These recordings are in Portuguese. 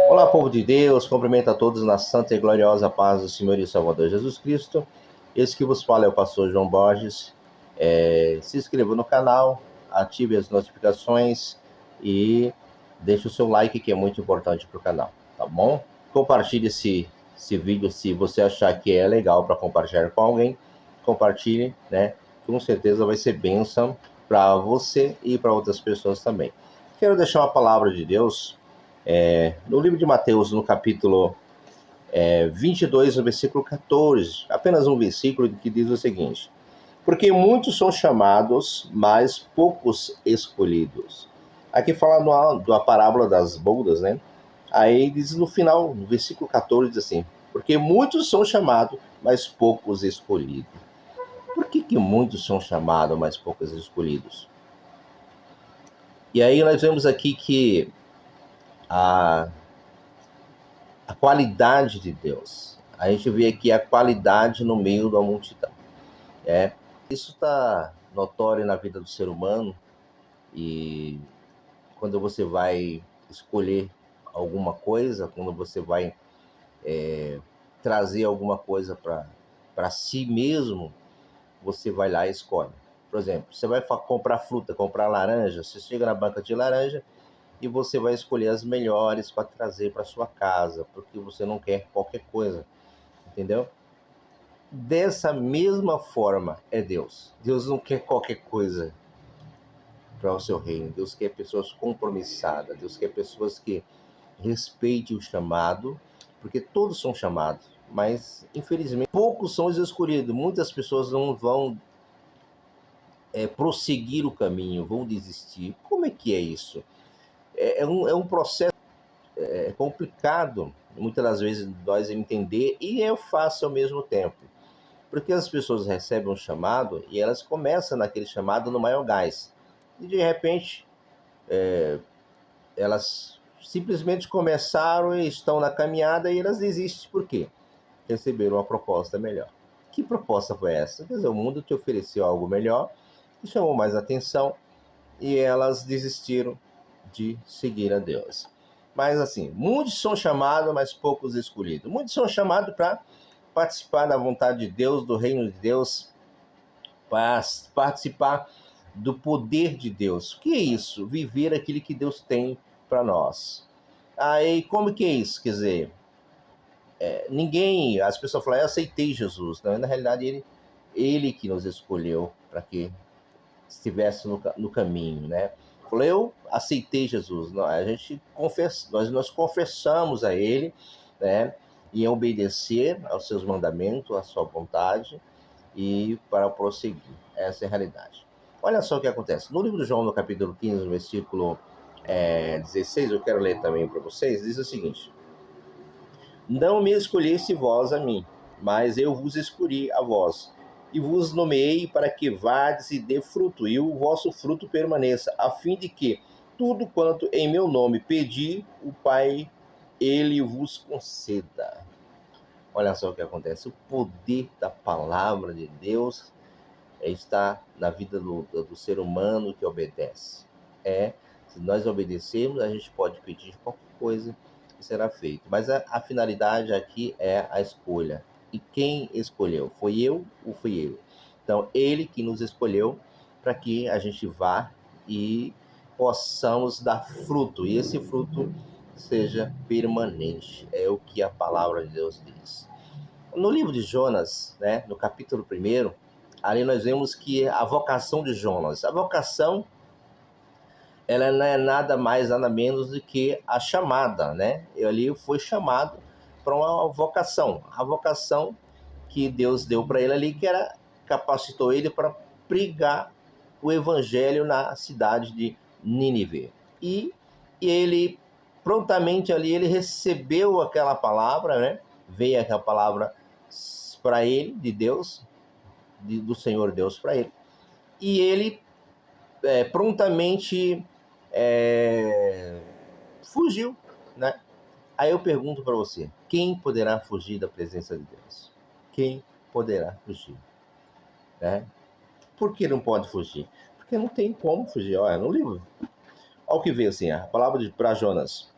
Olá, povo de Deus, cumprimento a todos na santa e gloriosa paz do Senhor e Salvador Jesus Cristo. Esse que vos fala é o pastor João Borges. Se inscreva no canal, ative as notificações e deixe o seu like, que é muito importante para o canal, tá bom? Compartilhe esse vídeo se você achar que é legal para compartilhar com alguém. Compartilhe, né? Com certeza vai ser bênção para você e para outras pessoas também. Quero deixar uma palavra de Deus no livro de Mateus, no capítulo 22, no versículo 14, apenas um versículo que diz o seguinte: porque muitos são chamados, mas poucos escolhidos. Aqui fala da parábola das bodas, né? Aí diz no final, no versículo 14, diz assim: porque muitos são chamados, mas poucos escolhidos. Por que muitos são chamados, mas poucos escolhidos? E aí nós vemos aqui que a qualidade de Deus. A gente vê aqui a qualidade no meio da multidão. Isso está notório na vida do ser humano, e quando você vai escolher alguma coisa, quando você vai trazer alguma coisa para si mesmo, você vai lá e escolhe. Por exemplo, você vai comprar fruta, comprar laranja, você chega na banca de laranja e você vai escolher as melhores para trazer para sua casa, porque você não quer qualquer coisa, entendeu? Dessa mesma forma é Deus. Deus não quer qualquer coisa para o seu reino. Deus quer pessoas compromissadas. Deus quer pessoas que respeitem o chamado, porque todos são chamados, mas infelizmente poucos são os escolhidos. Muitas pessoas não vão prosseguir o caminho, vão desistir. Como é que é isso? É um processo complicado, muitas das vezes, nós entender, e é fácil ao mesmo tempo. Porque as pessoas recebem um chamado e elas começam naquele chamado no maior gás. E de repente, elas simplesmente começaram e estão na caminhada e elas desistem. Por quê? Receberam uma proposta melhor. Que proposta foi essa? Quer dizer, o mundo te ofereceu algo melhor, que chamou mais atenção, e elas desistiram de seguir a Deus. Mas assim, muitos são chamados, mas poucos escolhidos. Muitos são chamados para participar da vontade de Deus, do reino de Deus, para participar do poder de Deus. O que é isso? Viver aquilo que Deus tem para nós. Aí, como que é isso? Quer dizer, as pessoas falam, eu aceitei Jesus. Não, na realidade, ele que nos escolheu para que estivesse no caminho, né? Falou, eu aceitei Jesus. Não, a gente nós confessamos a ele, né? Em obedecer aos seus mandamentos, à sua vontade, e para prosseguir. Essa é a realidade. Olha só o que acontece. No livro de João, no capítulo 15, no versículo 16, eu quero ler também para vocês, diz o seguinte: não me escolheste vós a mim, mas eu vos escolhi a vós, e vos nomeei para que vades e dê fruto, e o vosso fruto permaneça, a fim de que tudo quanto em meu nome pedi, o Pai, ele vos conceda. Olha só o que acontece. O poder da palavra de Deus está na vida do ser humano que obedece. Se nós obedecermos, a gente pode pedir qualquer coisa que será feito. Mas a finalidade aqui é a escolha. E quem escolheu? Foi eu ou fui ele? Então, ele que nos escolheu para que a gente vá e possamos dar fruto. E esse fruto seja permanente. É o que a palavra de Deus diz. No livro de Jonas, né, no capítulo 1, ali nós vemos que a vocação de Jonas, a vocação, ela não é nada mais, nada menos do que a chamada, né? Ali foi chamado para uma vocação, a vocação que Deus deu para ele ali, que capacitou ele para pregar o evangelho na cidade de Nínive. E ele, prontamente ali, ele recebeu aquela palavra, né? Veio aquela palavra para ele, de Deus, do Senhor Deus para ele. E ele prontamente fugiu, né? Aí eu pergunto para você, quem poderá fugir da presença de Deus? Quem poderá fugir? Né? Por que não pode fugir? Porque não tem como fugir. Olha, no livro, olha o que veio assim, a palavra para Jonas.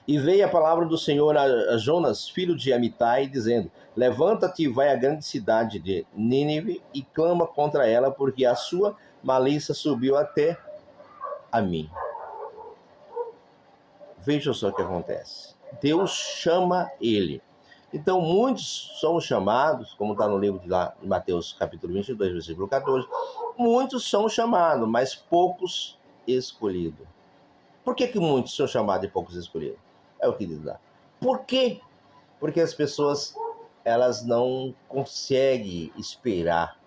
E veio a palavra do Senhor a Jonas, filho de Amitai, dizendo: levanta-te e vai à grande cidade de Nínive e clama contra ela, porque a sua malícia subiu até a mim. Veja só o que acontece. Deus chama ele. Então, muitos são chamados, como está no livro de Mateus capítulo 22, versículo 14, muitos são chamados, mas poucos escolhidos. Por que muitos são chamados e poucos escolhidos? É o que diz lá. Por quê? Porque as pessoas, elas não conseguem esperar,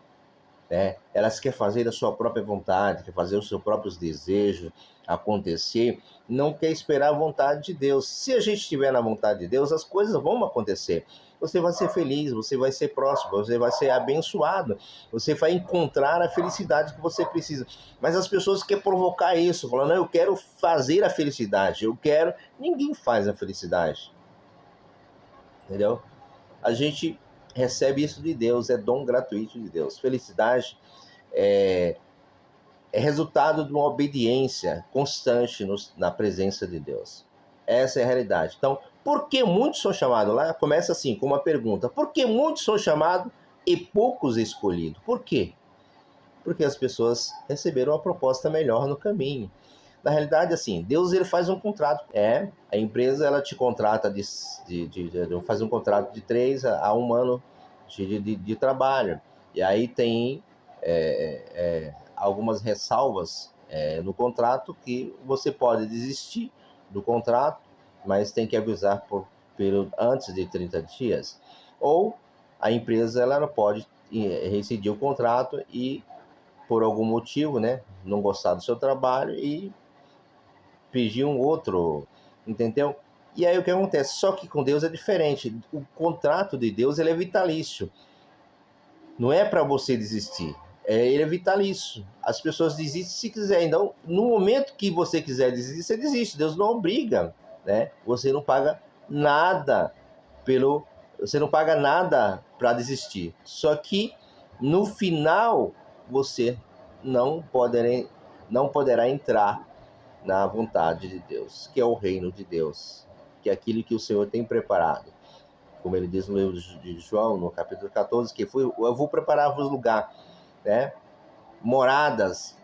né? Elas querem fazer a sua própria vontade, querem fazer os seus próprios desejos acontecer, não quer esperar a vontade de Deus. Se a gente estiver na vontade de Deus, as coisas vão acontecer. Você vai ser feliz, você vai ser próspero, você vai ser abençoado, você vai encontrar a felicidade que você precisa. Mas as pessoas querem provocar isso, falando, não, eu quero fazer a felicidade, eu quero... Ninguém faz a felicidade, entendeu? A gente recebe isso de Deus, é dom gratuito de Deus. Felicidade é resultado de uma obediência constante na presença de Deus. Essa é a realidade. Então, por que muitos são chamados? Lá começa assim, com uma pergunta. Por que muitos são chamados e poucos escolhidos? Por quê? Porque as pessoas receberam uma proposta melhor no caminho. Na realidade, assim, Deus ele faz um contrato. A empresa ela te contrata faz um contrato de 3 a 1 ano de trabalho. E aí tem algumas ressalvas no contrato que você pode desistir do contrato, mas tem que avisar por período antes de 30 dias. Ou a empresa ela não pode rescindir o contrato e, por algum motivo, né, não gostar do seu trabalho e pedir um outro, entendeu? E aí o que acontece? Só que com Deus é diferente. O contrato de Deus ele é vitalício. Não é para você desistir. Ele é vitalício. As pessoas desistem se quiser. Então, no momento que você quiser desistir, você desiste. Deus não obriga, né? Você não paga nada você não paga nada para desistir. Só que no final você não poderá entrar na vontade de Deus, que é o reino de Deus, que é aquilo que o Senhor tem preparado. Como ele diz no livro de João, no capítulo 14, que eu vou preparar-vos lugar, né? Moradas,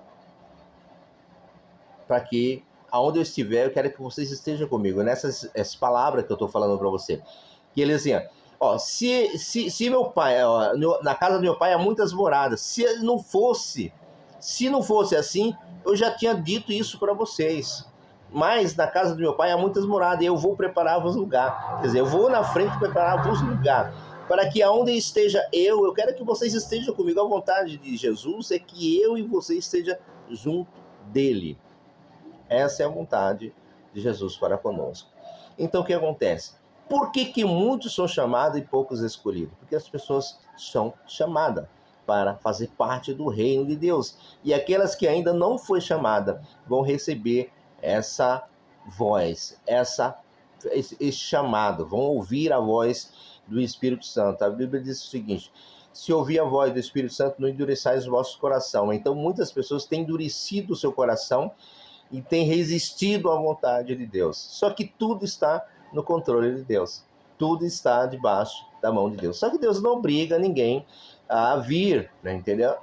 para que aonde eu estiver, eu quero que vocês estejam comigo. Nessas palavras que eu estou falando para você. Que ele assim, ó, se meu pai, na casa do meu pai há muitas moradas, se não fosse assim, eu já tinha dito isso para vocês. Mas na casa do meu pai há muitas moradas, e eu vou preparar-vos lugar. Quer dizer, eu vou na frente preparar-vos lugar. Para que aonde esteja eu quero que vocês estejam comigo. A vontade de Jesus é que eu e você estejam junto dele. Essa é a vontade de Jesus para conosco. Então, o que acontece? Por que muitos são chamados e poucos escolhidos? Porque as pessoas são chamadas para fazer parte do reino de Deus. E aquelas que ainda não foi chamada vão receber essa voz, esse chamado, vão ouvir a voz do Espírito Santo. A Bíblia diz o seguinte: se ouvir a voz do Espírito Santo, não endureçais o vosso coração. Então, muitas pessoas têm endurecido o seu coração e têm resistido à vontade de Deus. Só que tudo está no controle de Deus. Tudo está debaixo da mão de Deus. Só que Deus não obriga ninguém a vir, né, entendeu?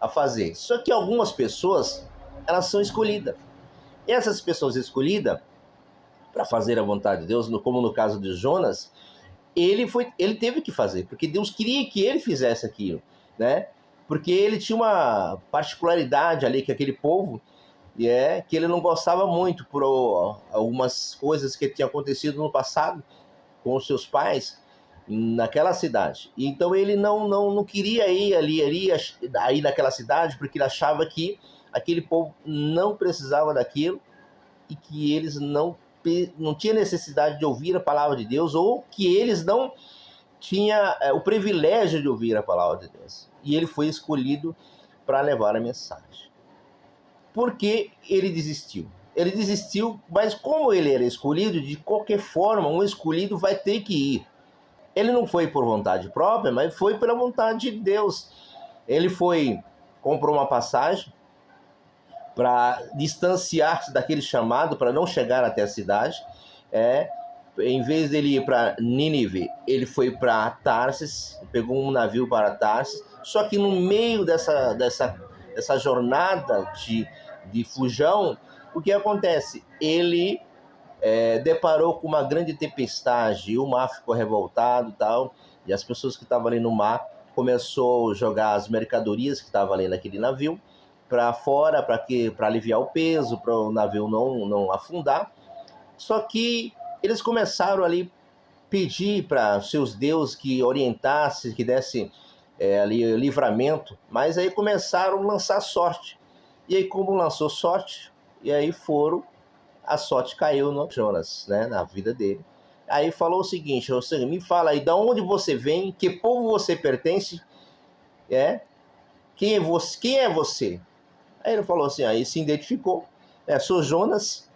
A fazer. Só que algumas pessoas, elas são escolhidas. E essas pessoas escolhidas para fazer a vontade de Deus, como no caso de Jonas, ele teve que fazer, porque Deus queria que ele fizesse aquilo, né? Porque ele tinha uma particularidade ali que aquele povo, que ele não gostava muito por algumas coisas que tinham acontecido no passado com os seus pais naquela cidade. Então ele não queria ir aí naquela cidade, porque ele achava que aquele povo não precisava daquilo e que eles não tinham necessidade de ouvir a palavra de Deus, ou que eles não tinham o privilégio de ouvir a palavra de Deus. E ele foi escolhido para levar a mensagem. Por que ele desistiu? Ele desistiu, mas como ele era escolhido, de qualquer forma, um escolhido vai ter que ir. Ele não foi por vontade própria, mas foi pela vontade de Deus. Ele comprou uma passagem para distanciar-se daquele chamado, para não chegar até a cidade. Em vez dele ir para Nínive, ele foi para Tarsis, pegou um navio para Tarsis. Só que no meio dessa jornada de fujão, o que acontece? Ele deparou com uma grande tempestade, e o mar ficou revoltado e tal, e as pessoas que estavam ali no mar começou a jogar as mercadorias que estavam ali naquele navio para fora, para aliviar o peso, para o navio não afundar. Só que eles começaram ali pedir para seus deuses que orientassem, que dessem ali livramento, mas aí começaram a lançar sorte. E aí, como lançou sorte, e aí a sorte caiu no Jonas, né, na vida dele. Aí falou o seguinte: você me fala aí, de onde você vem, que povo você pertence, quem é você? Aí ele falou assim, aí se identificou, sou Jonas,